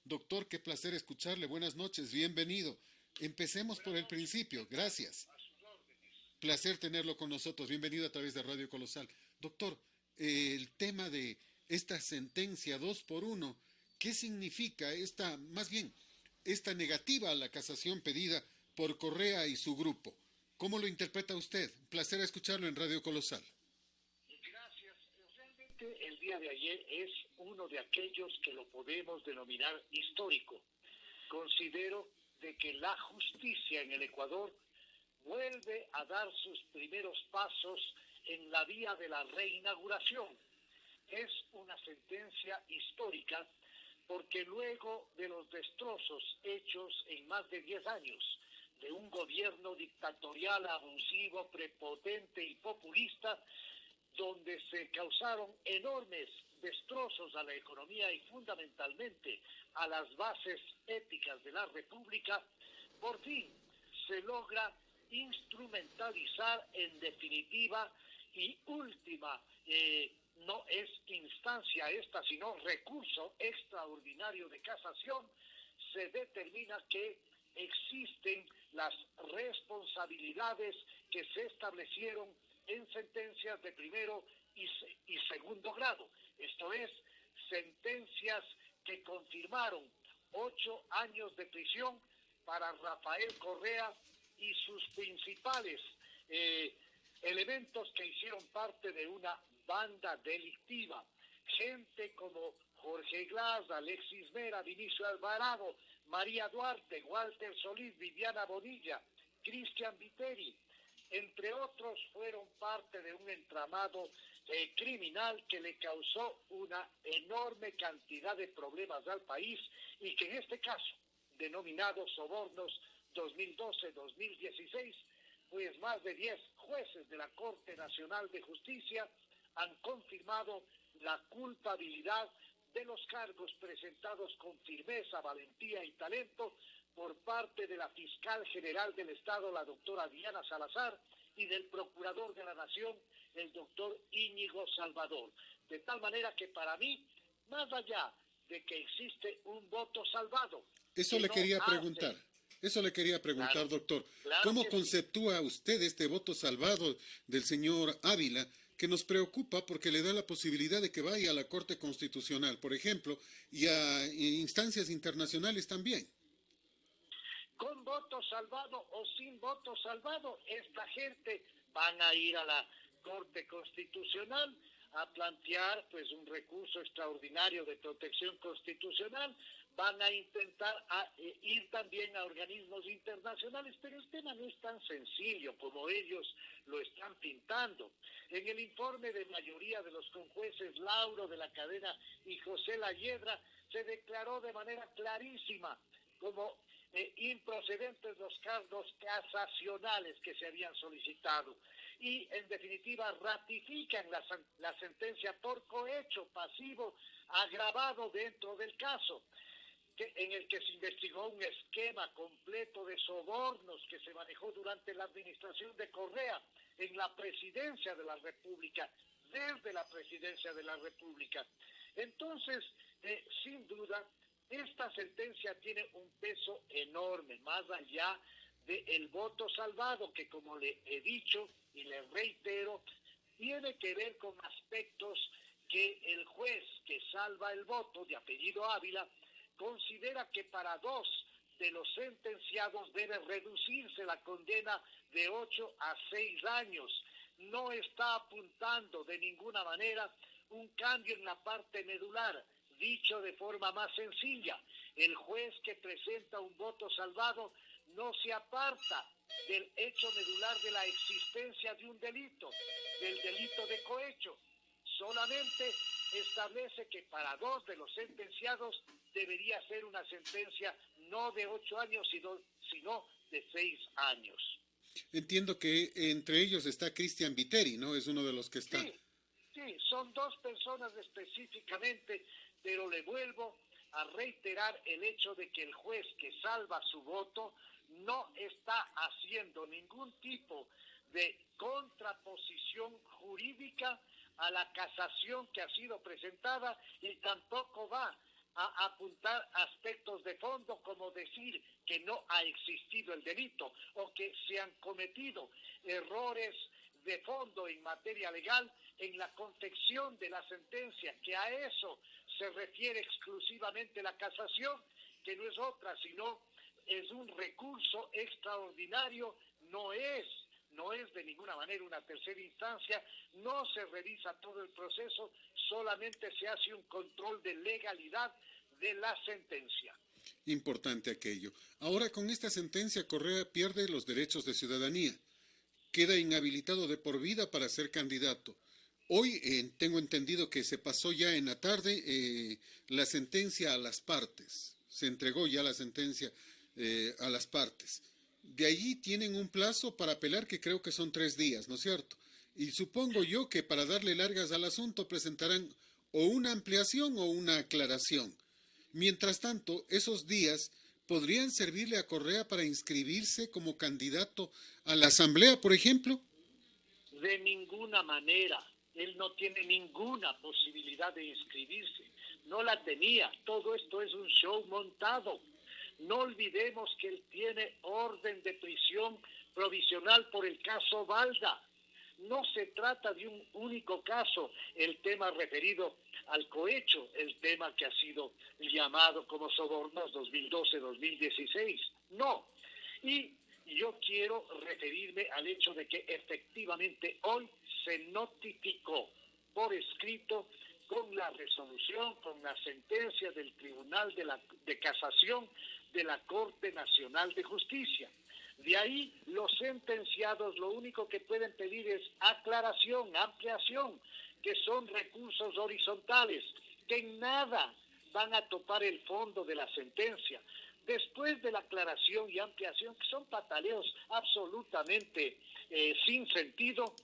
Doctor, qué placer escucharle. Buenas noches, bienvenido. Empecemos por el principio. Gracias. Placer tenerlo con nosotros. Bienvenido a través de Radio Colosal. Doctor, el tema de esta sentencia 2 por uno, ¿qué significa más bien, esta negativa a la casación pedida por Correa y su grupo? ¿Cómo lo interpreta usted? Placer escucharlo en Radio Colosal. Gracias. Realmente el día de ayer es uno de aquellos que lo podemos denominar histórico. Considero de que la justicia en el Ecuador vuelve a dar sus primeros pasos en la vía de la reinauguración. Es una sentencia histórica porque luego de los destrozos hechos en más de 10 años de un gobierno dictatorial, abusivo, prepotente y populista, donde se causaron enormes destrozos a la economía y fundamentalmente a las bases éticas de la República, por fin se logra instrumentalizar en definitiva y última, no es instancia esta, sino recurso extraordinario de casación, se determina que existen las responsabilidades que se establecieron en sentencias de primero y segundo grado. Esto es, sentencias que confirmaron 8 años de prisión para Rafael Correa y sus principales elementos que hicieron parte de una banda delictiva. Gente como Jorge Glass, Alexis Mera, Vinicio Alvarado, María Duarte, Walter Solís, Viviana Bonilla, Cristian Viteri, entre otros, fueron parte de un entramado criminal que le causó una enorme cantidad de problemas al país y que en este caso, denominados sobornos 2012-2016, pues más de 10 jueces de la Corte Nacional de Justicia han confirmado la culpabilidad de los cargos presentados con firmeza, valentía y talento por parte de la fiscal general del Estado, la doctora Diana Salazar, y del procurador de la Nación, el doctor Íñigo Salvador. De tal manera que para mí, más allá de que existe un voto salvado... Eso le quería preguntar, Claro, doctor. claro ¿Cómo que sí. conceptúa usted este voto salvado del señor Ávila, que nos preocupa porque le da la posibilidad de que vaya a la Corte Constitucional, por ejemplo, y a instancias internacionales también? Con voto salvado o sin voto salvado, esta gente van a ir a la Corte Constitucional a plantear pues un recurso extraordinario de protección constitucional, van a intentar ir también a organismos internacionales, pero el tema no es tan sencillo como ellos lo están pintando. En el informe de mayoría de los conjueces Lauro de la Cadena y José Layedra se declaró de manera clarísima como improcedentes los cargos casacionales que se habían solicitado y en definitiva ratifican la sentencia por cohecho pasivo agravado dentro del caso en el que se investigó un esquema completo de sobornos que se manejó durante la administración de Correa en la presidencia de la República, desde la presidencia de la República. Entonces, sin duda, esta sentencia tiene un peso enorme, más allá del voto salvado, que como le he dicho y le reitero, tiene que ver con aspectos que el juez que salva el voto, de apellido Ávila, considera que para 2 de los sentenciados debe reducirse la condena de 8 a 6 años. No está apuntando de ninguna manera un cambio en la parte medular. Dicho de forma más sencilla, el juez que presenta un voto salvado no se aparta del hecho medular de la existencia de un delito, del delito de cohecho. Solamente establece que para 2 de los sentenciados debería ser una sentencia no de 8 años, sino de 6 años. Entiendo que entre ellos está Cristian Viteri, ¿no? Es uno de los que está. Sí, son 2 personas específicamente, pero le vuelvo a reiterar el hecho de que el juez que salva su voto no está haciendo ningún tipo de contraposición jurídica a la casación que ha sido presentada y tampoco va a apuntar aspectos de fondo, como decir que no ha existido el delito o que se han cometido errores de fondo en materia legal en la confección de la sentencia, que a eso se refiere exclusivamente la casación, que no es otra, sino es un recurso extraordinario, no es de ninguna manera una tercera instancia, no se revisa todo el proceso, solamente se hace un control de legalidad de la sentencia. Importante aquello. Ahora, con esta sentencia, Correa pierde los derechos de ciudadanía. Queda inhabilitado de por vida para ser candidato. Hoy tengo entendido que se pasó ya en la tarde la sentencia a las partes. Se entregó ya la sentencia a las partes. De allí tienen un plazo para apelar que creo que son 3 días, ¿no es cierto? Y supongo yo que para darle largas al asunto presentarán o una ampliación o una aclaración. Mientras tanto, esos días podrían servirle a Correa para inscribirse como candidato a la Asamblea, por ejemplo. De ninguna manera. Él no tiene ninguna posibilidad de inscribirse. No la tenía. Todo esto es un show montado. No olvidemos que él tiene orden de prisión provisional por el caso Balda. No se trata de un único caso, el tema referido al cohecho, el tema que ha sido llamado como sobornos 2012-2016. No. Y yo quiero referirme al hecho de que efectivamente hoy se notificó por escrito con la resolución, con la sentencia del Tribunal de Casación de la Corte Nacional de Justicia. De ahí los sentenciados lo único que pueden pedir es aclaración, ampliación, que son recursos horizontales, que en nada van a topar el fondo de la sentencia. Después de la aclaración y ampliación, que son pataleos absolutamente sin sentido,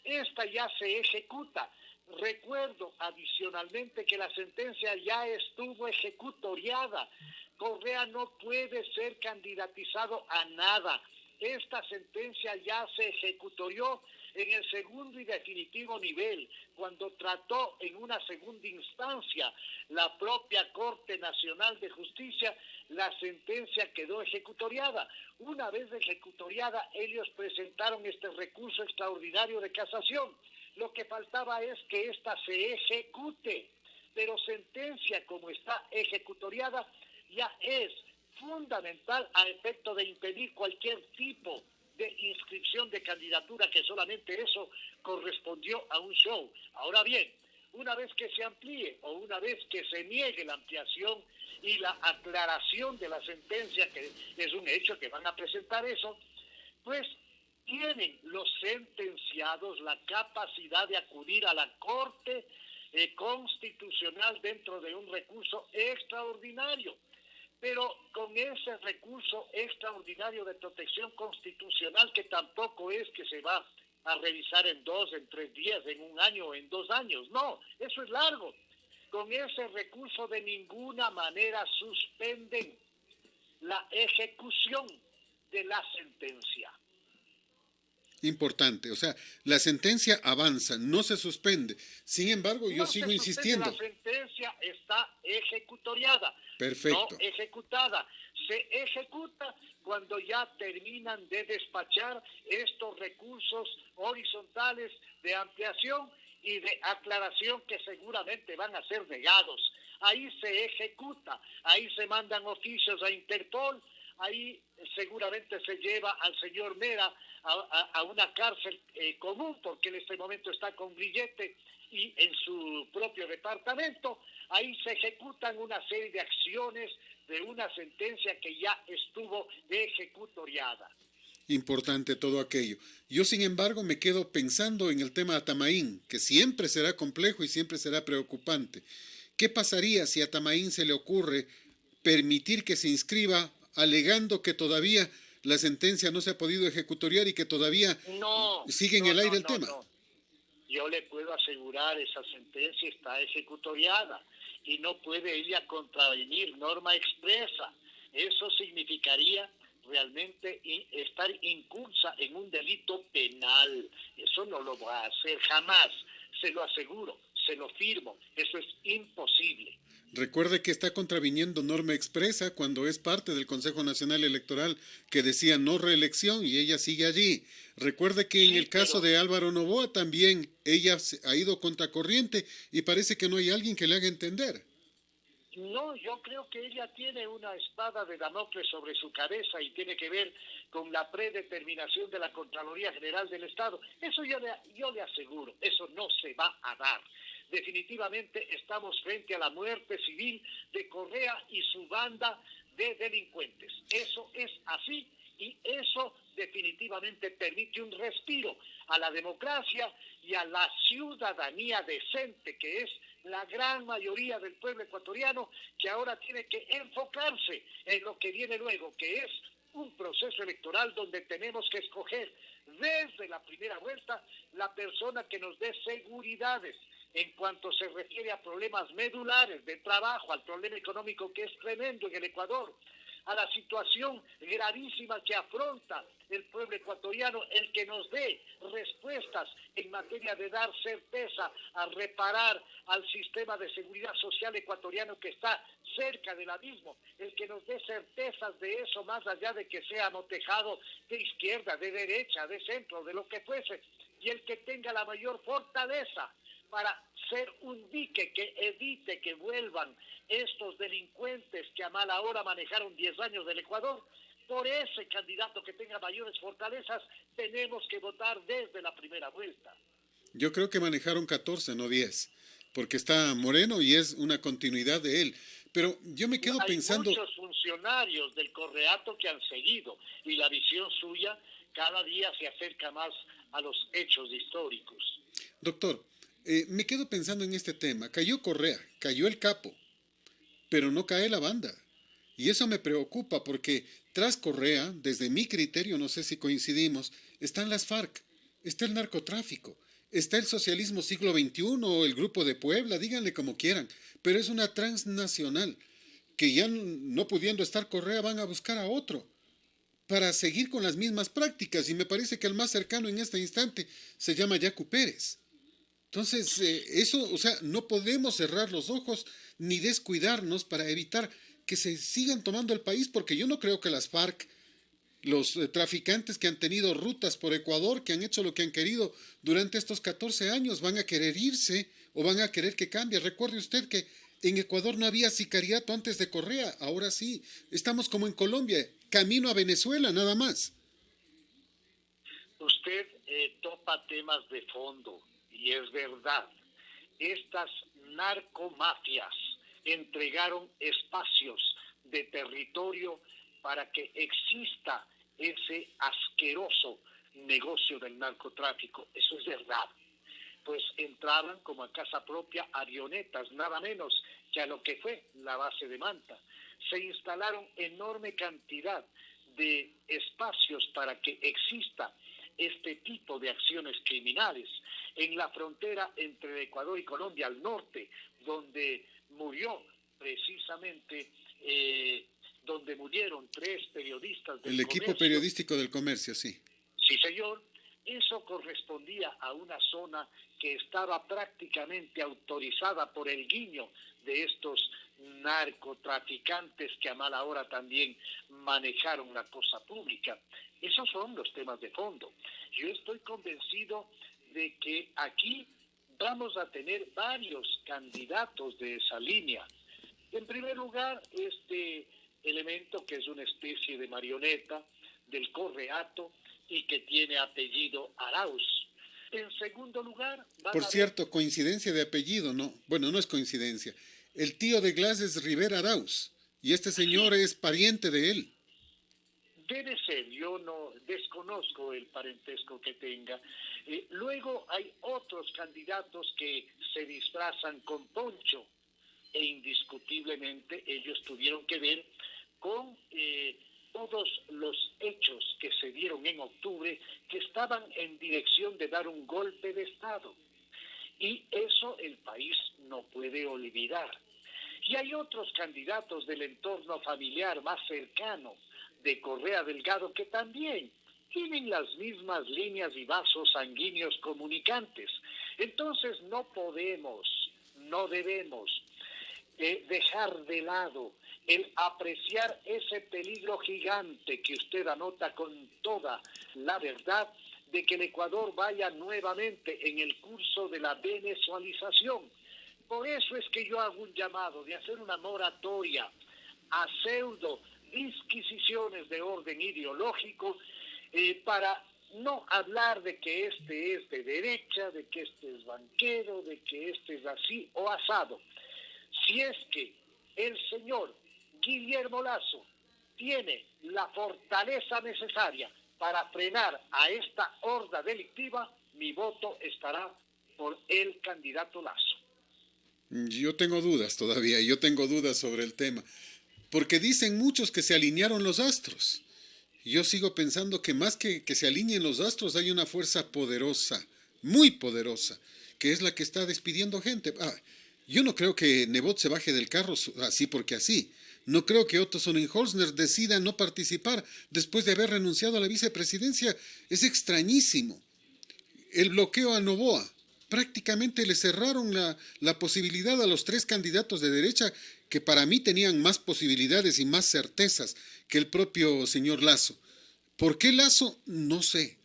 esta ya se ejecuta. Recuerdo adicionalmente que la sentencia ya estuvo ejecutoriada. Correa no puede ser candidatizado a nada. Esta sentencia ya se ejecutorió en el segundo y definitivo nivel, cuando trató en una segunda instancia la propia Corte Nacional de Justicia, la sentencia quedó ejecutoriada. Una vez ejecutoriada, ellos presentaron este recurso extraordinario de casación. Lo que faltaba es que ésta se ejecute, pero sentencia como está ejecutoriada ya es fundamental a efecto de impedir cualquier tipo de inscripción de candidatura, que solamente eso correspondió a un show. Ahora bien, una vez que se amplíe o una vez que se niegue la ampliación y la aclaración de la sentencia, que es un hecho que van a presentar eso, pues tienen los sentenciados la capacidad de acudir a la Corte Constitucional dentro de un recurso extraordinario. Pero con ese recurso extraordinario de protección constitucional, que tampoco es que se va a revisar en 2, en 3 días, en 1 año o en 2 años, no, eso es largo. Con ese recurso de ninguna manera suspenden la ejecución de la sentencia. Importante, o sea, la sentencia avanza, no se suspende. Sin embargo, yo sigo insistiendo. La sentencia está ejecutoriada, perfecto, no ejecutada. Se ejecuta cuando ya terminan de despachar estos recursos horizontales de ampliación y de aclaración, que seguramente van a ser negados. Ahí se ejecuta, ahí se mandan oficios a Interpol, ahí seguramente se lleva al señor Mera a una cárcel común, porque en este momento está con grillete y en su propio departamento. Ahí se ejecutan una serie de acciones de una sentencia que ya estuvo ejecutoriada. Importante todo aquello. Yo, sin embargo, me quedo pensando en el tema Atamaín, que siempre será complejo y siempre será preocupante. ¿Qué pasaría si a Tamaín se le ocurre permitir que se inscriba alegando que todavía la sentencia no se ha podido ejecutoriar y que todavía sigue en el aire el tema? No. Yo le puedo asegurar, esa sentencia está ejecutoriada y no puede ella contravenir norma expresa. Eso significaría realmente estar incursa en un delito penal. Eso no lo va a hacer jamás, se lo aseguro. se lo firmo. Eso es imposible. Recuerde que está contraviniendo norma expresa cuando es parte del Consejo Nacional Electoral que decía no reelección y ella sigue allí. Recuerde que en Sí, el caso de Álvaro Noboa también ella ha ido contracorriente y parece que no hay alguien que le haga entender. no, yo creo que ella tiene una espada de Damocles sobre su cabeza y tiene que ver con la predeterminación de la Contraloría General del Estado. Eso yo le aseguro, eso no se va a dar. Definitivamente estamos frente a la muerte civil de Correa y su banda de delincuentes. Eso es así y eso definitivamente permite un respiro a la democracia y a la ciudadanía decente, que es la gran mayoría del pueblo ecuatoriano, que ahora tiene que enfocarse en lo que viene luego, que es un proceso electoral donde tenemos que escoger desde la primera vuelta la persona que nos dé seguridades en cuanto se refiere a problemas medulares de trabajo, al problema económico que es tremendo en el Ecuador, a la situación gravísima que afronta el pueblo ecuatoriano, el que nos dé respuestas en materia de dar certeza a reparar al sistema de seguridad social ecuatoriano que está cerca del abismo, el que nos dé certezas de eso más allá de que sea amotejado de izquierda, de derecha, de centro, de lo que fuese, y el que tenga la mayor fortaleza para ser un dique que evite que vuelvan estos delincuentes que a mala hora manejaron 10 años del Ecuador. Por ese candidato que tenga mayores fortalezas, tenemos que votar desde la primera vuelta. Yo creo que manejaron 14, no 10, porque está Moreno y es una continuidad de él. Pero yo me quedo Hay pensando, muchos funcionarios del Correato que han seguido y la visión suya cada día se acerca más a los hechos históricos. doctor, me quedo pensando en este tema. Cayó Correa, cayó el capo, pero no cae la banda. Y eso me preocupa porque tras Correa, desde mi criterio, no sé si coincidimos, están las FARC, está el narcotráfico, está el socialismo siglo XXI o el Grupo de Puebla, díganle como quieran, pero es una transnacional que ya no pudiendo estar Correa van a buscar a otro para seguir con las mismas prácticas y me parece que el más cercano en este instante se llama Yacu Pérez. Entonces, eso, o sea, no podemos cerrar los ojos ni descuidarnos para evitar que se sigan tomando el país, porque yo no creo que las FARC, los traficantes que han tenido rutas por Ecuador, que han hecho lo que han querido durante estos 14 años, van a querer irse o van a querer que cambie. Recuerde usted que en Ecuador no había sicariato antes de Correa, ahora sí. Estamos como en Colombia, camino a Venezuela nada más. Usted topa temas de fondo y es verdad. Estas narcomafias entregaron espacios de territorio para que exista ese asqueroso negocio del narcotráfico. Eso es verdad. Pues entraban como a casa propia avionetas, nada menos que a lo que fue la base de Manta. Se instalaron enorme cantidad de espacios para que exista este tipo de acciones criminales. En la frontera entre Ecuador y Colombia, al norte, donde murió precisamente, donde murieron 3 periodistas del El equipo comercio. periodístico del comercio, sí. Sí, señor. Eso correspondía a una zona que estaba prácticamente autorizada por el guiño de estos narcotraficantes que a mala hora también manejaron la cosa pública. Esos son los temas de fondo. Yo estoy convencido de que aquí vamos a tener varios candidatos de esa línea. En primer lugar, este elemento que es una especie de marioneta del Correato y que tiene apellido Arauz. En segundo lugar, Por cierto, coincidencia de apellido, no. Bueno, no es coincidencia. El tío de Glass es Rivera Arauz y este señor sí, es pariente de él. debe ser, yo no desconozco el parentesco que tenga. Luego hay otros candidatos que se disfrazan con poncho e indiscutiblemente ellos tuvieron que ver con todos los hechos que se dieron en octubre que estaban en dirección de dar un golpe de Estado. Y eso el país no puede olvidar. Y hay otros candidatos del entorno familiar más cercano de Correa Delgado que también tienen las mismas líneas y vasos sanguíneos comunicantes. Entonces no debemos dejar de lado el apreciar ese peligro gigante que usted anota con toda la verdad de que el Ecuador vaya nuevamente en el curso de la venezualización. Por eso es que yo hago un llamado de hacer una moratoria a pseudo disquisiciones de orden ideológico para no hablar de que este es de derecha, de que este es banquero, de que este es así o asado. Si es que el señor Guillermo Lasso tiene la fortaleza necesaria para frenar a esta horda delictiva, mi voto estará por el candidato Lasso. Yo tengo dudas todavía, yo tengo dudas sobre el tema, porque dicen muchos que se alinearon los astros. Yo sigo pensando que más que se alineen los astros hay una fuerza poderosa, muy poderosa, que es la que está despidiendo gente. Yo no creo que Nebot se baje del carro así porque así. No creo que Otto Sonnenholzner decida no participar después de haber renunciado a la vicepresidencia. Es extrañísimo. El bloqueo a Noboa. Prácticamente le cerraron la posibilidad a los 3 candidatos de derecha que para mí tenían más posibilidades y más certezas que el propio señor Lasso. ¿Por qué Lasso? No sé.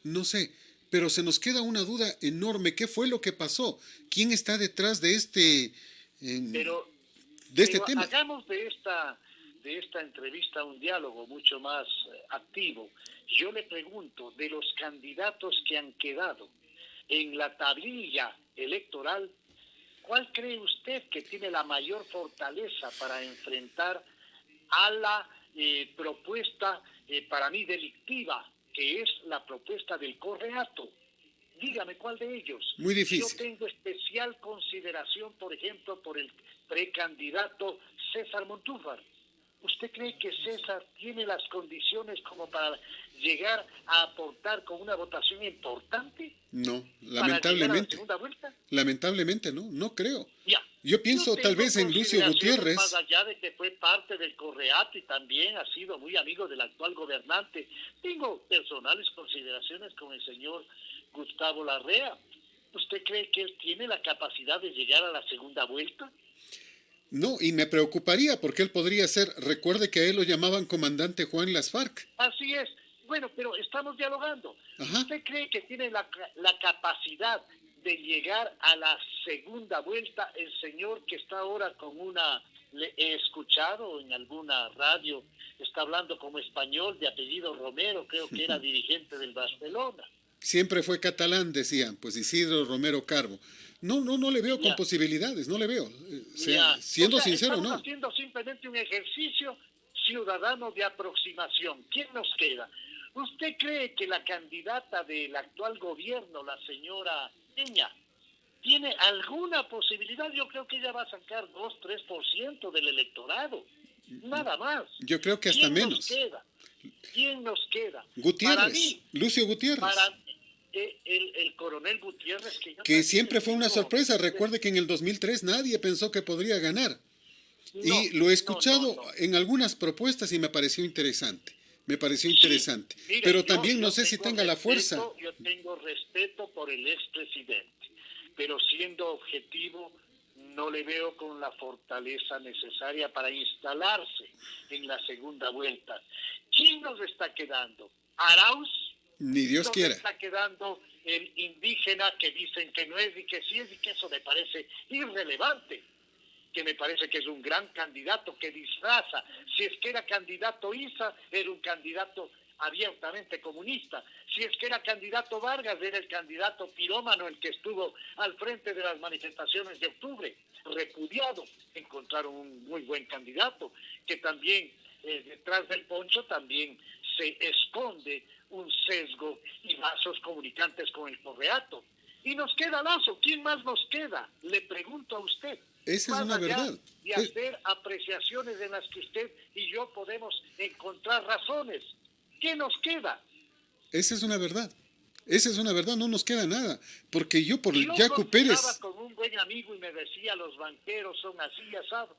Pero se nos queda una duda enorme. ¿Qué fue lo que pasó? ¿Quién está detrás de este tema? Hagamos de esta entrevista un diálogo mucho más activo. Yo le pregunto, de los candidatos que han quedado en la tablilla electoral, ¿cuál cree usted que tiene la mayor fortaleza para enfrentar a la propuesta, para mí, delictiva, que es la propuesta del Correato? Dígame cuál de ellos. Muy difícil. Yo tengo especial consideración, por ejemplo, por el precandidato César Montúfar. ¿Usted cree que César tiene las condiciones como para llegar a aportar con una votación importante? No, lamentablemente. ¿Para llegar a la segunda vuelta? Lamentablemente no creo. Ya. Yo pienso tal vez en Lucio Gutiérrez. Más allá de que fue parte del Correato y también ha sido muy amigo del actual gobernante, tengo personales consideraciones con el señor Gustavo Larrea. ¿Usted cree que él tiene la capacidad de llegar a la segunda vuelta? No, y me preocuparía porque él podría ser, recuerde que a él lo llamaban comandante Juan las FARC. Así es. Bueno, pero estamos dialogando. Ajá. ¿Usted cree que tiene la capacidad de llegar a la segunda vuelta el señor que está ahora con le he escuchado en alguna radio, está hablando como español, de apellido Romero, creo que era dirigente del Barcelona? Siempre fue catalán, decían, pues Isidro Romero Carbo. No le veo con posibilidades, no le veo. Siendo sincero, estamos no. haciendo simplemente un ejercicio ciudadano de aproximación. ¿Quién nos queda? ¿Usted cree que la candidata del actual gobierno, la señora Peña, tiene alguna posibilidad? Yo creo que ella va a sacar 2-3% del electorado. Nada más. Yo creo que hasta menos. ¿Quién nos queda? Gutiérrez, Para mí, Lucio Gutiérrez. El coronel Gutiérrez. Que siempre fue una sorpresa. Recuerde que en el 2003 nadie pensó que podría ganar. Y lo he escuchado en algunas propuestas y me pareció interesante. Mire, pero también no sé si tenga la fuerza. Yo tengo respeto por el expresidente, pero siendo objetivo, no le veo con la fortaleza necesaria para instalarse en la segunda vuelta. ¿Quién nos está quedando? ¿Arauz? Ni Dios quiera. Nos está quedando el indígena que dicen que no es y que sí es, y que eso me parece irrelevante, que me parece que es un gran candidato que disfraza. Si es que era candidato Isa, era un candidato abiertamente comunista. Si es que era candidato Vargas, era el candidato pirómano, el que estuvo al frente de las manifestaciones de octubre, repudiado. Encontraron un muy buen candidato, que también detrás del poncho también se esconde un sesgo y vasos comunicantes con el Correato. Y nos queda Lasso. ¿Quién más nos queda? Le pregunto a usted. Esa es una verdad. Y hacer apreciaciones en las que usted y yo podemos encontrar razones. ¿Qué nos queda? Esa es una verdad. No nos queda nada. Porque yo por y Yacu Pérez... con un buen amigo y me decía, los banqueros son así, asado.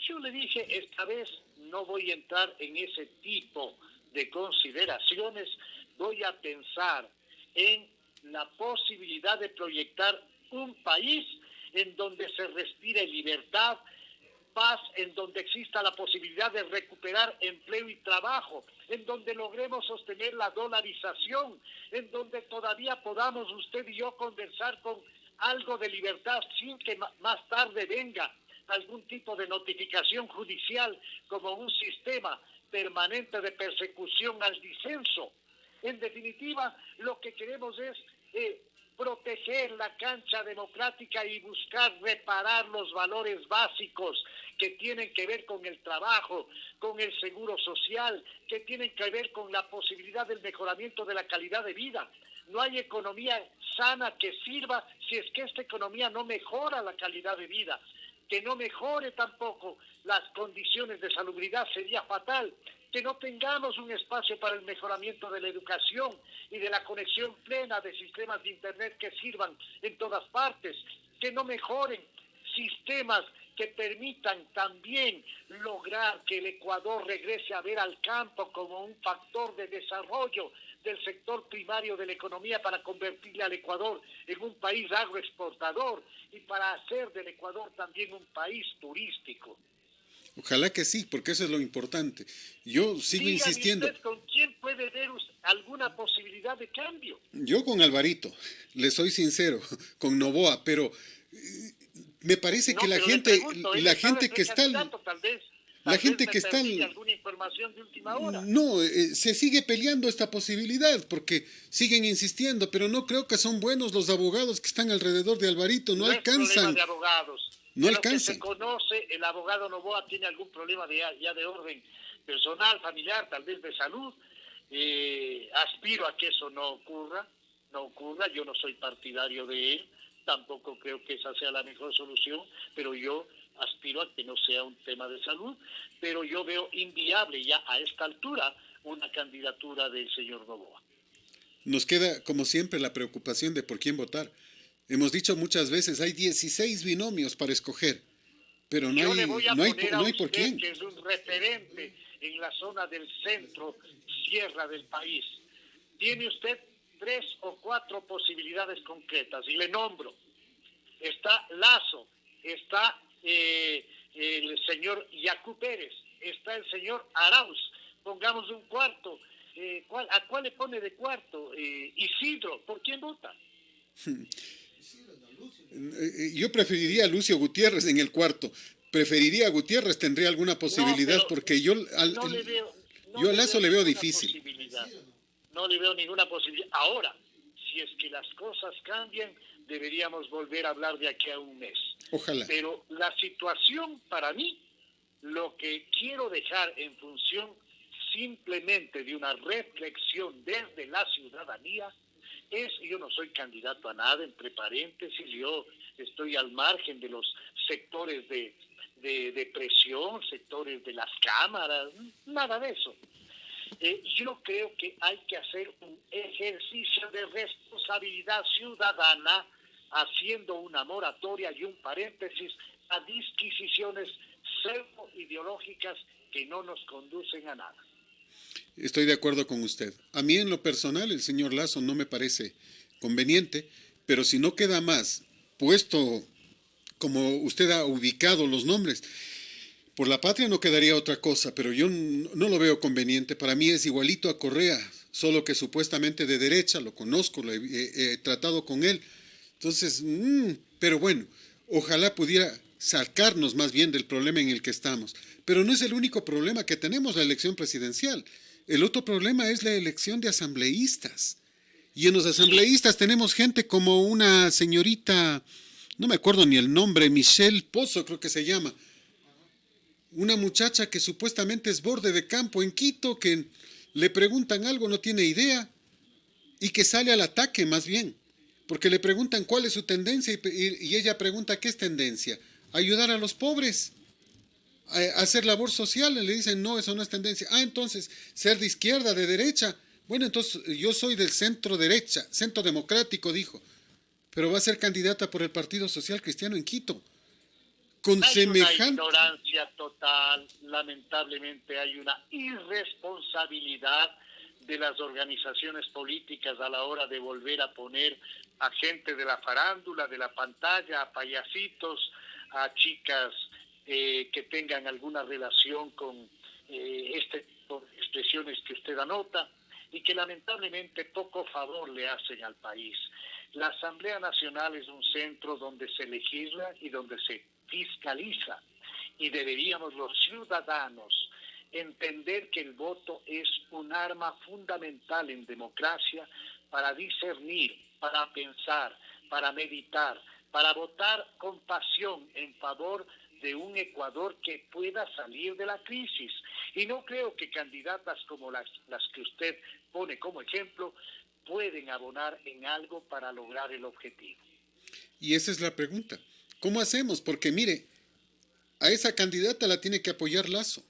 Yo le dije, esta vez no voy a entrar en ese tipo de consideraciones, voy a pensar en la posibilidad de proyectar un país en donde se respire libertad, paz, en donde exista la posibilidad de recuperar empleo y trabajo, en donde logremos sostener la dolarización, en donde todavía podamos usted y yo conversar con algo de libertad sin que más tarde venga algún tipo de notificación judicial como un sistema permanente de persecución al disenso. En definitiva, lo que queremos es proteger la cancha democrática y buscar reparar los valores básicos que tienen que ver con el trabajo, con el seguro social, que tienen que ver con la posibilidad del mejoramiento de la calidad de vida. No hay economía sana que sirva si es que esta economía no mejora la calidad de vida. Que no mejore tampoco las condiciones de salubridad sería fatal. Que no tengamos un espacio para el mejoramiento de la educación y de la conexión plena de sistemas de Internet que sirvan en todas partes. Que no mejoren sistemas que permitan también lograr que el Ecuador regrese a ver al campo como un factor de desarrollo del sector primario de la economía para convertirle al Ecuador en un país agroexportador y para hacer del Ecuador también un país turístico. Ojalá que sí, porque eso es lo importante. Yo sigo insistiendo. ¿Usted con quién puede ver alguna posibilidad de cambio? Yo con Alvarito, le soy sincero, con Noboa, pero me parece que la gente que está alguna información de última hora. No, se sigue peleando esta posibilidad porque siguen insistiendo, pero no creo que son buenos los abogados que están alrededor de Alvarito, no alcanzan. De abogados. No de alcanzan. Lo que se conoce, el abogado Noboa tiene algún problema ya de orden personal, familiar, tal vez de salud. Aspiro a que eso no ocurra. Yo no soy partidario de él, tampoco creo que esa sea la mejor solución, pero yo aspiro a que no sea un tema de salud, pero yo veo inviable ya a esta altura una candidatura del señor Noboa. Nos queda, como siempre, la preocupación de por quién votar. Hemos dicho muchas veces, hay 16 binomios para escoger, pero no hay por quién. Que es un referente en la zona del centro, sierra del país. Tiene usted 3 o 4 posibilidades concretas, y le nombro. Está Lasso, está el señor Yacu Pérez, está el señor Arauz. Pongamos un cuarto. ¿A cuál le pone de cuarto? Isidro, ¿por quién vota? Yo preferiría a Lucio Gutiérrez en el cuarto. Preferiría a Gutiérrez, tendría alguna posibilidad, porque yo a Lasso le veo difícil. No le veo ninguna posibilidad. Ahora, si es que las cosas cambian, deberíamos volver a hablar de aquí a un mes. Ojalá. Pero la situación para mí, lo que quiero dejar en función simplemente de una reflexión desde la ciudadanía, yo no soy candidato a nada, entre paréntesis, yo estoy al margen de los sectores de presión, sectores de las cámaras, nada de eso. Yo creo que hay que hacer un ejercicio de responsabilidad ciudadana, haciendo una moratoria y un paréntesis a disquisiciones pseudo-ideológicas que no nos conducen a nada. Estoy de acuerdo con usted. A mí en lo personal el señor Lasso no me parece conveniente, pero si no queda más puesto como usted ha ubicado los nombres, por la patria no quedaría otra cosa, pero yo no lo veo conveniente. Para mí es igualito a Correa, solo que supuestamente de derecha, lo conozco, he tratado con él. Entonces, pero bueno, ojalá pudiera sacarnos más bien del problema en el que estamos. Pero no es el único problema que tenemos, la elección presidencial. El otro problema es la elección de asambleístas. Y en los asambleístas tenemos gente como una señorita, no me acuerdo ni el nombre, Michelle Pozo creo que se llama. Una muchacha que supuestamente es borde de campo en Quito, que le preguntan algo, no tiene idea, y que sale al ataque más bien. Porque le preguntan cuál es su tendencia y ella pregunta qué es tendencia. Ayudar a los pobres. Hacer labor social, le dicen, no, eso no es tendencia. Entonces, ser de izquierda, de derecha. Bueno, entonces yo soy del centro derecha, centro democrático, dijo. Pero va a ser candidata por el Partido Social Cristiano en Quito. Con semejante... Una ignorancia total, lamentablemente hay una irresponsabilidad de las organizaciones políticas a la hora de volver a poner a gente de la farándula, de la pantalla, a payasitos, a chicas que tengan alguna relación con este tipo de expresiones que usted anota y que lamentablemente poco favor le hacen al país. La Asamblea Nacional es un centro donde se legisla y donde se fiscaliza, y deberíamos los ciudadanos entender que el voto es un arma fundamental en democracia para discernir, para pensar, para meditar, para votar con pasión en favor de un Ecuador que pueda salir de la crisis. Y no creo que candidatas como las que usted pone como ejemplo pueden abonar en algo para lograr el objetivo. Y esa es la pregunta. ¿Cómo hacemos? Porque mire, a esa candidata la tiene que apoyar Lazo,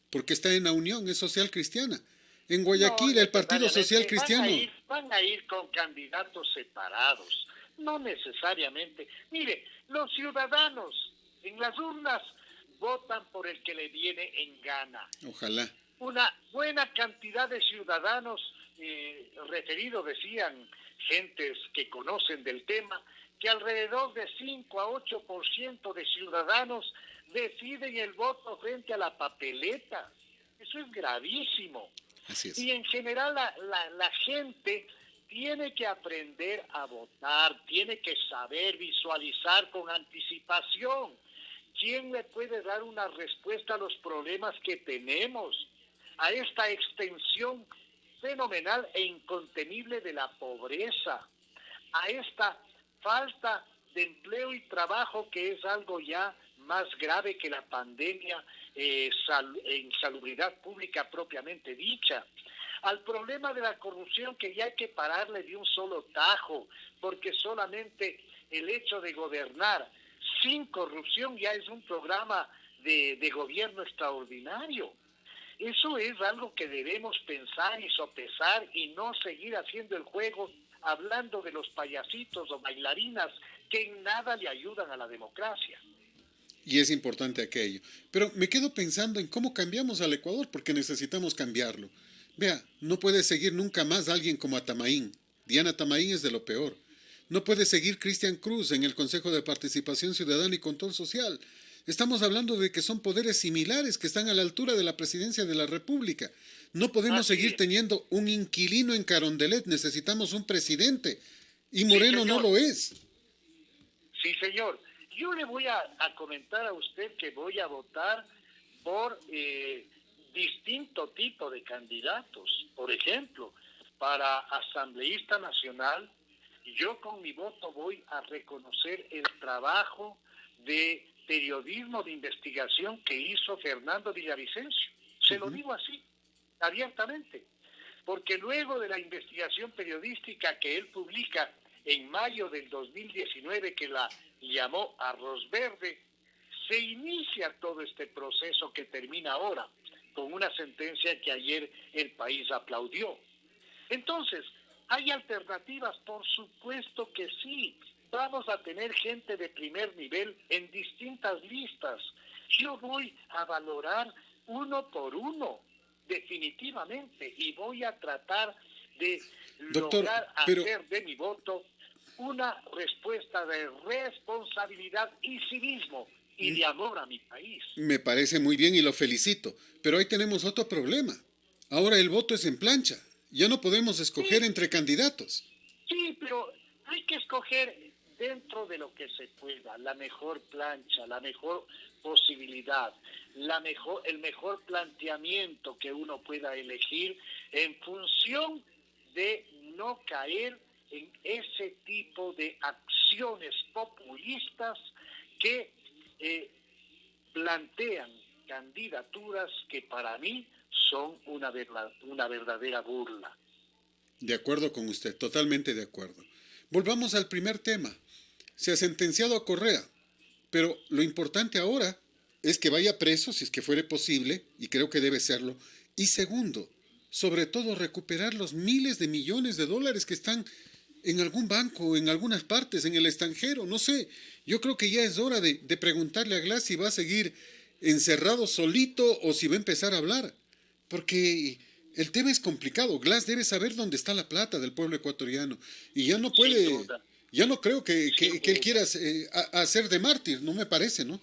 porque está en la Unión, es social cristiana. En Guayaquil, No, el Partido Social Cristiano. Van a ir con candidatos separados, no necesariamente. Mire, los ciudadanos en las urnas votan por el que le viene en gana. Ojalá. Una buena cantidad de ciudadanos, referidos, decían gentes que conocen del tema, que alrededor de 5 a 8% de ciudadanos deciden el voto frente a la papeleta. Eso es gravísimo. Así es. Y en general la gente tiene que aprender a votar, tiene que saber visualizar con anticipación. ¿Quién le puede dar una respuesta a los problemas que tenemos? A esta extensión fenomenal e incontenible de la pobreza, a esta falta de empleo y trabajo que es algo ya más grave que la pandemia en salubridad pública propiamente dicha, al problema de la corrupción que ya hay que pararle de un solo tajo, porque solamente el hecho de gobernar sin corrupción ya es un programa de gobierno extraordinario. Eso es algo que debemos pensar y sopesar y no seguir haciendo el juego hablando de los payasitos o bailarinas que en nada le ayudan a la democracia. Y es importante aquello. Pero me quedo pensando en cómo cambiamos al Ecuador, porque necesitamos cambiarlo. Vea, no puede seguir nunca más alguien como Atamaín. Diana Tamaín es de lo peor. No puede seguir Cristian Cruz en el Consejo de Participación Ciudadana y Control Social. Estamos hablando de que son poderes similares que están a la altura de la presidencia de la República. No podemos seguir teniendo un inquilino en Carondelet, necesitamos un presidente. Y Moreno no lo es. Sí, señor. Yo le voy a comentar a usted que voy a votar por distinto tipo de candidatos. Por ejemplo, para asambleísta nacional, yo con mi voto voy a reconocer el trabajo de periodismo de investigación que hizo Fernando Villavicencio. Se lo digo así, abiertamente, porque luego de la investigación periodística que él publica en mayo del 2019, que la llamó Arroz Verde, se inicia todo este proceso que termina ahora con una sentencia que ayer el país aplaudió. Entonces, ¿hay alternativas? Por supuesto que sí. Vamos a tener gente de primer nivel en distintas listas. Yo voy a valorar uno por uno, definitivamente, y voy a tratar de lograr hacer de mi voto una respuesta de responsabilidad y civismo y de amor a mi país. Me parece muy bien y lo felicito, pero ahí tenemos otro problema. Ahora el voto es en plancha. Ya no podemos escoger entre candidatos. Sí, pero hay que escoger dentro de lo que se pueda, la mejor plancha, la mejor posibilidad, el mejor planteamiento que uno pueda elegir en función de no caer en ese tipo de acciones populistas que plantean candidaturas que para mí son una verdadera burla. De acuerdo con usted, totalmente de acuerdo. Volvamos al primer tema. Se ha sentenciado a Correa, pero lo importante ahora es que vaya preso, si es que fuere posible, y creo que debe serlo. Y segundo, sobre todo recuperar los miles de millones de dólares que están en algún banco, en algunas partes, en el extranjero, no sé. Yo creo que ya es hora de preguntarle a Glass si va a seguir encerrado solito o si va a empezar a hablar. Porque El tema es complicado. Glass debe saber dónde está la plata del pueblo ecuatoriano y ya no Sin puede, duda, ya no creo sin que él duda. quiera hacer de mártir, no me parece, ¿no?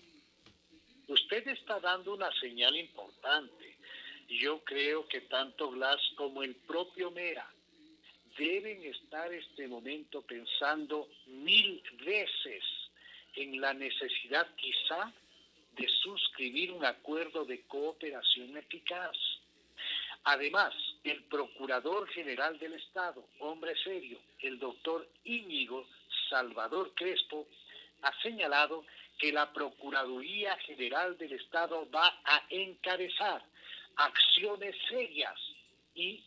Usted está dando una señal importante. Yo creo que tanto Glass como el propio Mera deben estar este momento pensando 1000 veces en la necesidad quizá de suscribir un acuerdo de cooperación eficaz. Además, el Procurador General del Estado, hombre serio, el doctor Íñigo Salvador Crespo, ha señalado que la Procuraduría General del Estado va a encabezar acciones serias y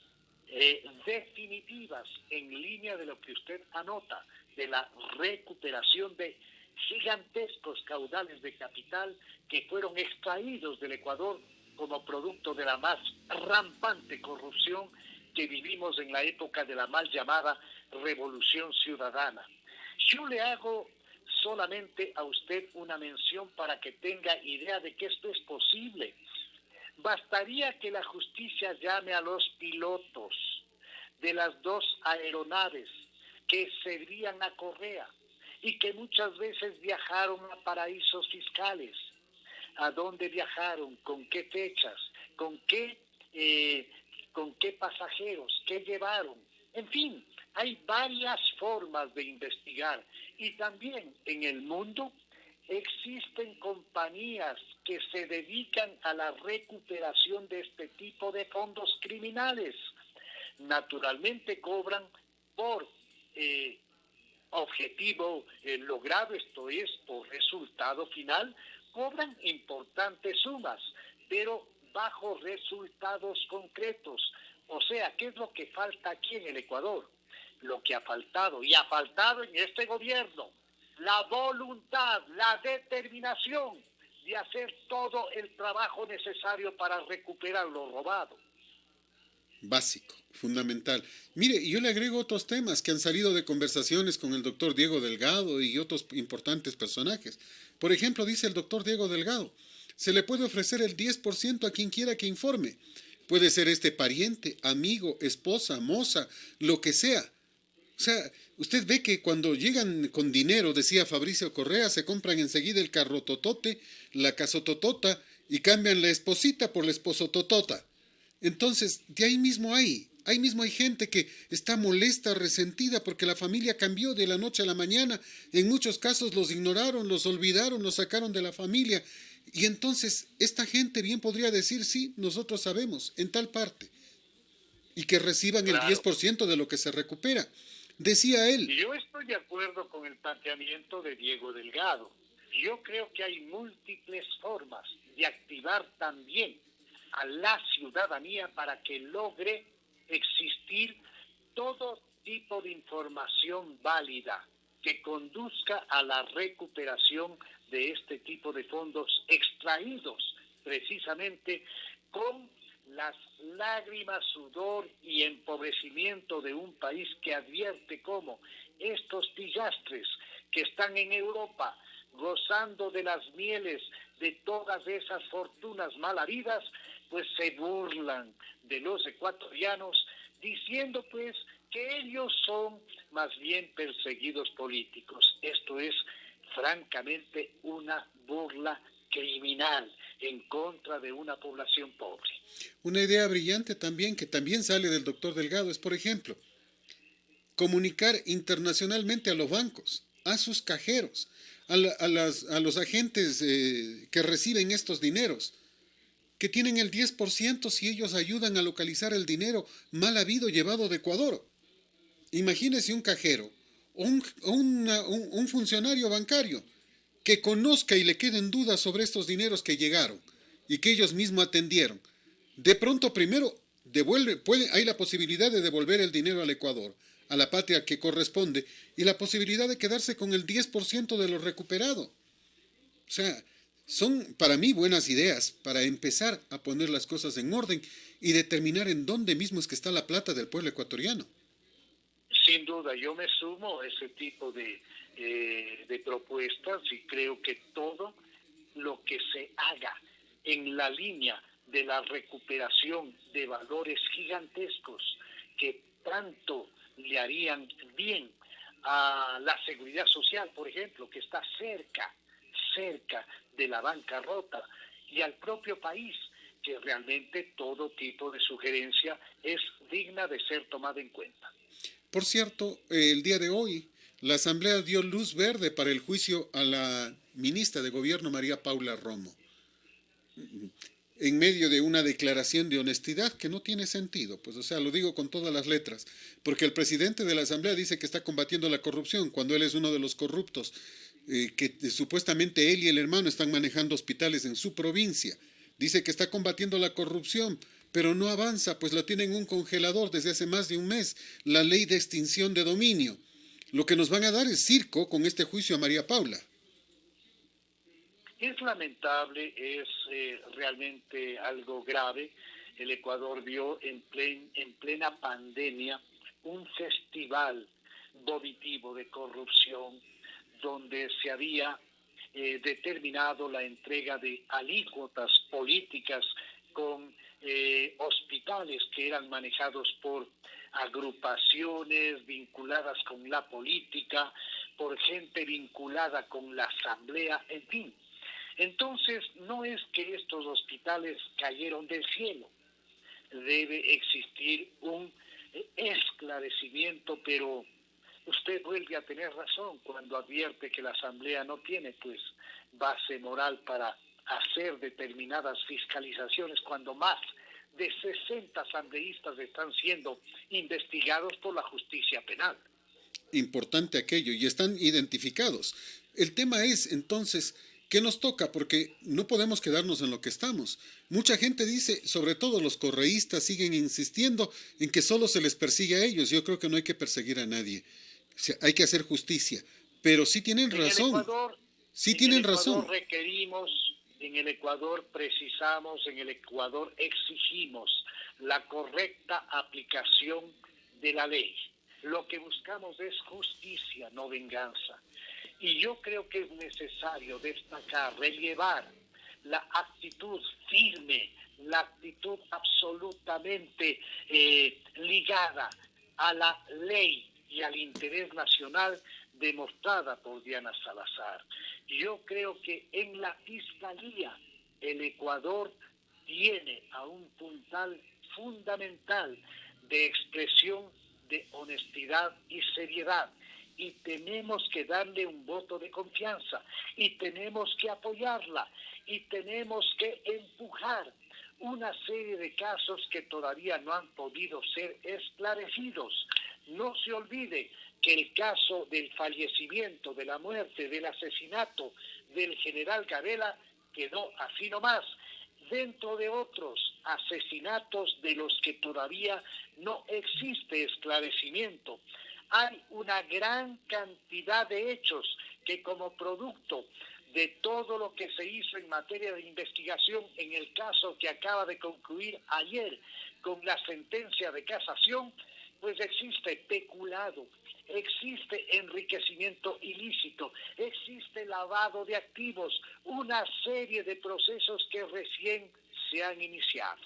definitivas en línea de lo que usted anota, de la recuperación de gigantescos caudales de capital que fueron extraídos del Ecuador como producto de la más rampante corrupción que vivimos en la época de la mal llamada Revolución Ciudadana. Yo le hago solamente a usted una mención para que tenga idea de que esto es posible. Bastaría que la justicia llame a los pilotos de las 2 aeronaves que servían a Correa y que muchas veces viajaron a paraísos fiscales. ¿A dónde viajaron? ¿Con qué fechas? ¿Con qué pasajeros? ¿Qué llevaron? En fin, hay varias formas de investigar. Y también en el mundo existen compañías que se dedican a la recuperación de este tipo de fondos criminales. Naturalmente cobran por objetivo logrado, esto es, por resultado final, cobran importantes sumas, pero bajo resultados concretos. O sea, ¿qué es lo que falta aquí en el Ecuador? Lo que ha faltado, y ha faltado en este gobierno, la voluntad, la determinación de hacer todo el trabajo necesario para recuperar lo robado. Básico, fundamental. Mire, yo le agrego otros temas que han salido de conversaciones con el doctor Diego Delgado y otros importantes personajes. Por ejemplo, dice el doctor Diego Delgado, se le puede ofrecer el 10% a quien quiera que informe. Puede ser este pariente, amigo, esposa, moza, lo que sea. O sea, usted ve que cuando llegan con dinero, decía Fabricio Correa, se compran enseguida el carro totote, la casototota y cambian la esposita por la esposototota. Entonces, de ahí mismo hay gente que está molesta, resentida porque la familia cambió de la noche a la mañana. En muchos casos los ignoraron, los olvidaron, los sacaron de la familia. Y entonces esta gente bien podría decir, sí, nosotros sabemos, en tal parte. Y que reciban el Claro. 10% de lo que se recupera. Decía él, Y yo estoy de acuerdo con el planteamiento de Diego Delgado. Yo creo que hay múltiples formas de activar también a la ciudadanía para que logre existir todo tipo de información válida que conduzca a la recuperación de este tipo de fondos extraídos precisamente con las lágrimas, sudor y empobrecimiento de un país que advierte cómo estos pillastres que están en Europa gozando de las mieles de todas esas fortunas mal habidas, pues se burlan de los ecuatorianos diciendo pues que ellos son más bien perseguidos políticos. Esto es francamente una burla criminal en contra de una población pobre. una idea brillante también, que también sale del doctor Delgado, es, por ejemplo, comunicar internacionalmente a los bancos, a sus cajeros, a los agentes que reciben estos dineros, que tienen el 10% si ellos ayudan a localizar el dinero mal habido llevado de Ecuador. Imagínese un cajero o un funcionario bancario que conozca y le queden dudas sobre estos dineros que llegaron y que ellos mismos atendieron. De pronto, primero, hay la posibilidad de devolver el dinero al Ecuador, a la patria que corresponde, y la posibilidad de quedarse con el 10% de lo recuperado. O sea, son para mí buenas ideas para empezar a poner las cosas en orden y determinar en dónde mismo es que está la plata del pueblo ecuatoriano. Sin duda, yo me sumo a ese tipo de propuestas y creo que todo lo que se haga en la línea de la recuperación de valores gigantescos que tanto le harían bien a la seguridad social, por ejemplo, que está cerca de la bancarrota, y al propio país, que realmente todo tipo de sugerencia es digna de ser tomada en cuenta. Por cierto, el día de hoy, la Asamblea dio luz verde para el juicio a la ministra de Gobierno, María Paula Romo, en medio de una declaración de honestidad que no tiene sentido. Pues, o sea, lo digo con todas las letras, porque el presidente de la Asamblea dice que está combatiendo la corrupción cuando él es uno de los corruptos, que supuestamente él y el hermano están manejando hospitales en su provincia. Dice que está combatiendo la corrupción, pero no avanza, pues lo tienen en un congelador desde hace más de un mes, la ley de extinción de dominio. Lo que nos van a dar es circo con este juicio a María Paula. Es lamentable, es realmente algo grave. El Ecuador vio en plena pandemia un festival vomitivo de corrupción donde se había determinado la entrega de alícuotas políticas con hospitales que eran manejados por agrupaciones vinculadas con la política, por gente vinculada con la asamblea, en fin. Entonces, no es que estos hospitales cayeron del cielo. Debe existir un esclarecimiento, pero usted vuelve a tener razón cuando advierte que la Asamblea no tiene pues base moral para hacer determinadas fiscalizaciones cuando más de 60 asambleístas están siendo investigados por la justicia penal. Importante aquello, y están identificados. El tema es, entonces, ¿qué nos toca? Porque no podemos quedarnos en lo que estamos. Mucha gente dice, sobre todo los correístas, siguen insistiendo en que solo se les persigue a ellos. Yo creo que no hay que perseguir a nadie. O sea, hay que hacer justicia. Pero sí tienen razón. Sí tienen razón. En el Ecuador precisamos, en el Ecuador exigimos la correcta aplicación de la ley. Lo que buscamos es justicia, no venganza. Y yo creo que es necesario destacar, relevar la actitud firme, la actitud absolutamente ligada a la ley y al interés nacional demostrada por Diana Salazar. Yo creo que en la Fiscalía el Ecuador tiene a un puntal fundamental de expresión de honestidad y seriedad, y tenemos que darle un voto de confianza, y tenemos que apoyarla, y tenemos que empujar una serie de casos que todavía no han podido ser esclarecidos. No se olvide que el caso del fallecimiento, de la muerte, del asesinato del general Gabela quedó así nomás, dentro de otros asesinatos de los que todavía no existe esclarecimiento. Hay una gran cantidad de hechos que, como producto de todo lo que se hizo en materia de investigación en el caso que acaba de concluir ayer con la sentencia de casación, pues existe peculado, existe enriquecimiento ilícito, existe lavado de activos, una serie de procesos que recién se han iniciado.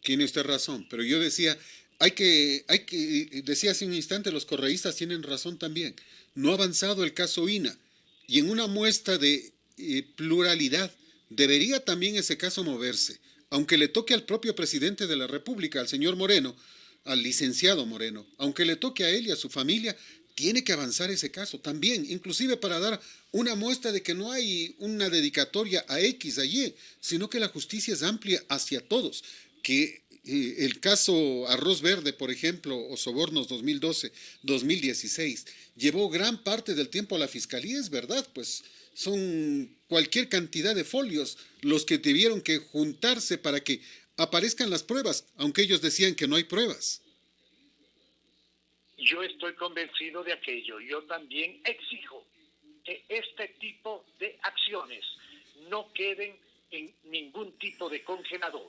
Tiene usted razón, pero yo decía, decía hace un instante, los correístas tienen razón también. No ha avanzado el caso INA, y en una muestra de pluralidad debería también ese caso moverse, aunque le toque al propio presidente de la República, al señor Moreno, al licenciado Moreno, aunque le toque a él y a su familia, tiene que avanzar ese caso también, inclusive para dar una muestra de que no hay una dedicatoria a X, a Y, sino que la justicia es amplia hacia todos, que el caso Arroz Verde, por ejemplo, o Sobornos 2012-2016, llevó gran parte del tiempo a la Fiscalía, es verdad, pues son cualquier cantidad de folios los que tuvieron que juntarse para que aparezcan las pruebas, aunque ellos decían que no hay pruebas. Yo estoy convencido de aquello. Yo también exijo que este tipo de acciones no queden en ningún tipo de congelador.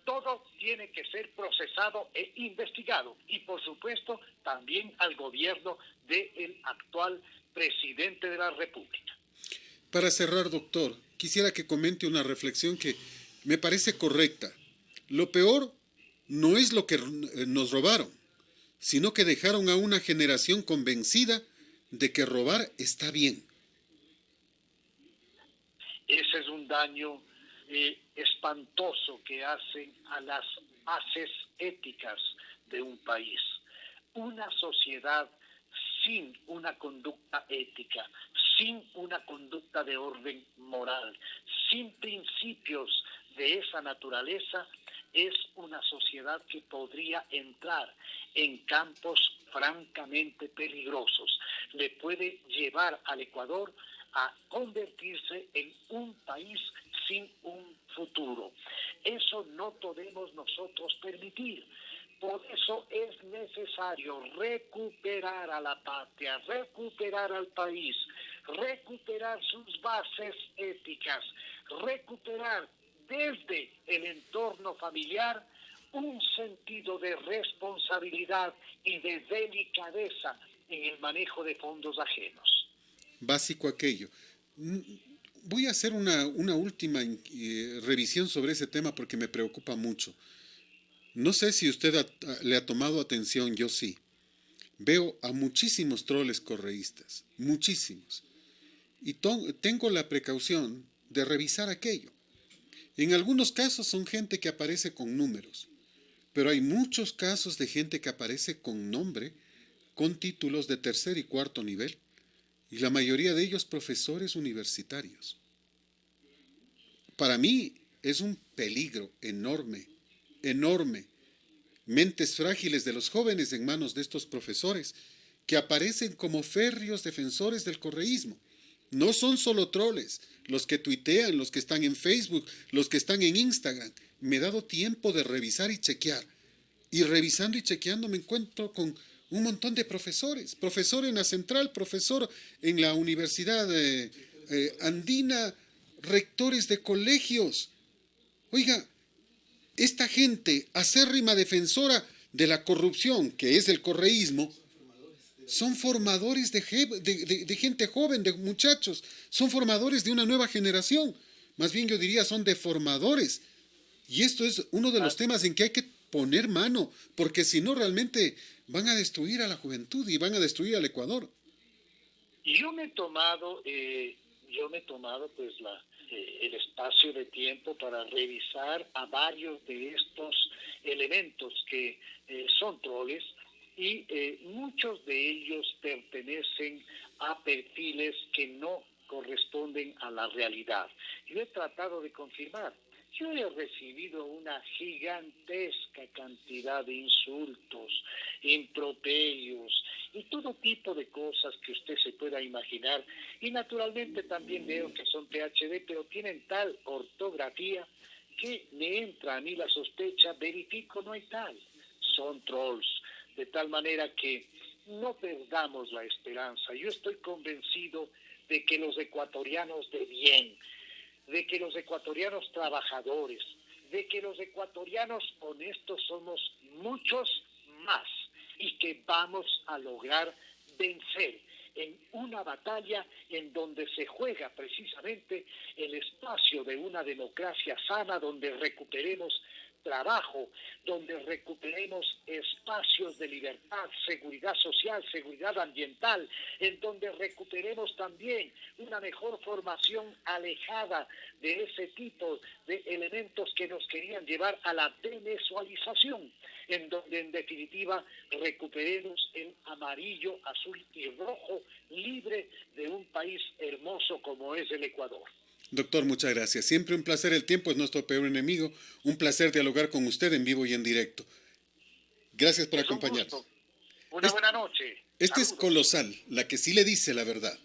Todo tiene que ser procesado e investigado, y por supuesto también al gobierno del actual presidente de la República. Para cerrar, doctor, quisiera que comente una reflexión que me parece correcta. Lo peor no es lo que nos robaron, sino que dejaron a una generación convencida de que robar está bien. Ese es un daño espantoso que hacen a las bases éticas de un país. Una sociedad sin una conducta ética, sin una conducta de orden moral, sin principios de esa naturaleza, es una sociedad que podría entrar en campos francamente peligrosos. Le puede llevar al Ecuador a convertirse en un país sin un futuro. Eso no podemos nosotros permitir. Por eso es necesario recuperar a la patria, recuperar al país, recuperar sus bases éticas, recuperar desde el entorno familiar un sentido de responsabilidad y de delicadeza en el manejo de fondos ajenos. Básico aquello. Voy a hacer una última revisión sobre ese tema porque me preocupa mucho. No sé si usted le ha tomado atención, yo sí. Veo a muchísimos troles correístas, muchísimos. Y tengo la precaución de revisar aquello. En algunos casos son gente que aparece con números, pero hay muchos casos de gente que aparece con nombre, con títulos de tercer y cuarto nivel, y la mayoría de ellos profesores universitarios. Para mí es un peligro enorme, enorme. Mentes frágiles de los jóvenes en manos de estos profesores que aparecen como férreos defensores del correísmo. No son solo troles, los que tuitean, los que están en Facebook, los que están en Instagram. Me he dado tiempo de revisar y chequear. Y revisando y chequeando me encuentro con un montón de profesores. Profesor en la Central, profesor en la Universidad Andina, rectores de colegios. Oiga, esta gente acérrima defensora de la corrupción, que es el correísmo, son formadores de gente joven, de muchachos, son formadores de una nueva generación. Más bien yo diría son deformadores. Y esto es uno de los temas en que hay que poner mano, porque si no realmente van a destruir a la juventud y van a destruir al Ecuador. Yo me he tomado pues el espacio de tiempo para revisar a varios de estos elementos que son troles y muchos de ellos pertenecen a perfiles que no corresponden a la realidad. Yo he tratado de confirmar. Yo he recibido una gigantesca cantidad de insultos, improperios y todo tipo de cosas que usted se pueda imaginar. Y naturalmente también veo que son PhD, pero tienen tal ortografía que me entra a mí la sospecha, verifico, no hay tal. Son trolls, de tal manera que no perdamos la esperanza. Yo estoy convencido de que los ecuatorianos de bien, de que los ecuatorianos trabajadores, de que los ecuatorianos honestos somos muchos más y que vamos a lograr vencer en una batalla en donde se juega precisamente el espacio de una democracia sana, donde recuperemos trabajo, donde recuperemos espacios de libertad, seguridad social, seguridad ambiental, en donde recuperemos también una mejor formación alejada de ese tipo de elementos que nos querían llevar a la venezualización, en donde en definitiva recuperemos el amarillo, azul y rojo libre de un país hermoso como es el Ecuador. Doctor, muchas gracias. Siempre un placer. El tiempo es nuestro peor enemigo. Un placer dialogar con usted en vivo y en directo. Gracias por acompañarnos. Una buena noche. Este es Colosal, la que sí le dice la verdad.